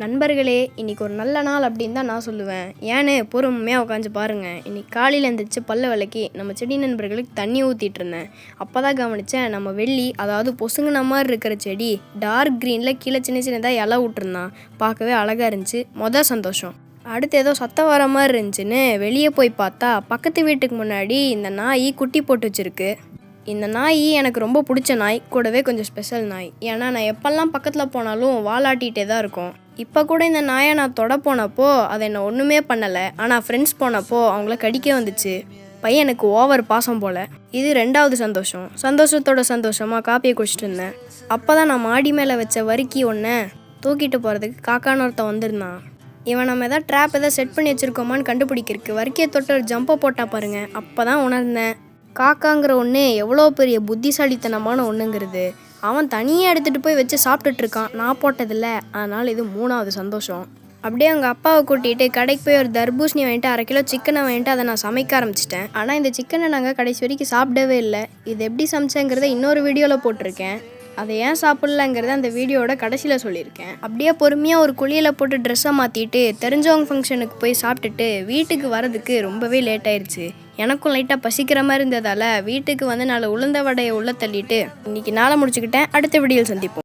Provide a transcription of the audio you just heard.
நண்பர்களே, இன்னைக்கு ஒரு நல்ல நாள் அப்படின்னு தான் நான் சொல்லுவேன். ஏன்னு பொறுமையாக உட்காந்து பாருங்கள். இன்னைக்கு காலையில் எழுந்திரிச்சு பல்ல விளக்கி நம்ம செடி நண்பர்களுக்கு தண்ணி ஊற்றிட்டு இருந்தேன். அப்போ தான் கவனித்தேன், நம்ம வெள்ளி, அதாவது பொசுங்கின மாதிரி இருக்கிற செடி டார்க் க்ரீனில் கீழே சின்ன சின்னதாக இலை விட்டுருந்தான். பார்க்கவே அழகாக இருந்துச்சு. சந்தோஷம். அடுத்து ஏதோ சத்தம் வர மாதிரி இருந்துச்சுன்னு வெளியே போய் பார்த்தா பக்கத்து வீட்டுக்கு முன்னாடி இந்த நாய் குட்டி போட்டு வச்சுருக்கு. இந்த நாய் எனக்கு ரொம்ப பிடிச்ச நாய், கூடவே கொஞ்சம் ஸ்பெஷல் நாய். ஏன்னா நான் எப்பெல்லாம் பக்கத்தில் போனாலும் வாலாட்டிகிட்டே தான் இருக்கும். இப்போ கூட இந்த நாயை நான் தொட போனப்போ அதை என்ன ஒன்றுமே பண்ணலை. ஆனால் ஃப்ரெண்ட்ஸ் போனப்போ அவங்கள கடிக்க வந்துச்சு. பையனுக்கு ஓவர் பாசம் போல். இது 2வது சந்தோஷம். சந்தோஷமாக காப்பியை குடிச்சிட்டு இருந்தேன். அப்போ தான் நான் மாடி மேலே வச்ச வரிக்கி ஒன்றை தூக்கிட்டு போகிறதுக்கு காக்கான்னு ஒருத்தன் வந்திருந்தான். இவன் நம்ம எதாவது ட்ராப் எதாவது செட் பண்ணி வச்சுருக்கோமான்னு கண்டுபிடிக்கிறதுக்கு வரிக்கையை தொட்டு ஒரு ஜம்பை போட்டால் பாருங்கள். அப்போ தான் உணர்ந்தேன், காக்காங்கிற ஒன்று எவ்வளோ பெரிய புத்திசாலித்தனமான ஒன்றுங்கிறது. அவன் தனியாக எடுத்துகிட்டு போய் வச்சு சாப்பிட்டுட்ருக்கான். நான் போட்டதில்லை. அதனால் இது 3வது சந்தோஷம். அப்படியே அவங்க அப்பாவை கூட்டிகிட்டு கடைக்கு போய் ஒரு தர்பூசணி வாங்கிட்டு 1/2 கிலோ சிக்கனை வாங்கிட்டு அதை நான் சமைக்க ஆரம்பிச்சிட்டேன். ஆனால் இந்த சிக்கனை நாங்கள் கடைசி வரைக்கும் சாப்பிடவே இல்லை. இது எப்படி சமைச்சேங்கிறத இன்னொரு வீடியோவில் போட்டிருக்கேன். அதை ஏன் சாப்பிட்லங்கிறத அந்த வீடியோட கடைசியில் சொல்லியிருக்கேன். அப்படியே பொறுமையாக ஒரு குழியில் போட்டு ட்ரெஸ்ஸை மாற்றிட்டு தெரிஞ்சவங்க ஃபங்க்ஷனுக்கு போய் சாப்பிட்டுட்டு வீட்டுக்கு வரதுக்கு ரொம்பவே லேட் ஆயிடுச்சு. எனக்கும் லைட்டாக பசிக்கிற மாதிரி இருந்ததால் வீட்டுக்கு வந்து 4 உளுந்த வடையை உள்ளே தள்ளிட்டு இன்றைக்கி நாளை முடிச்சுக்கிட்டேன். அடுத்த வீடியோவில் சந்திப்போம்.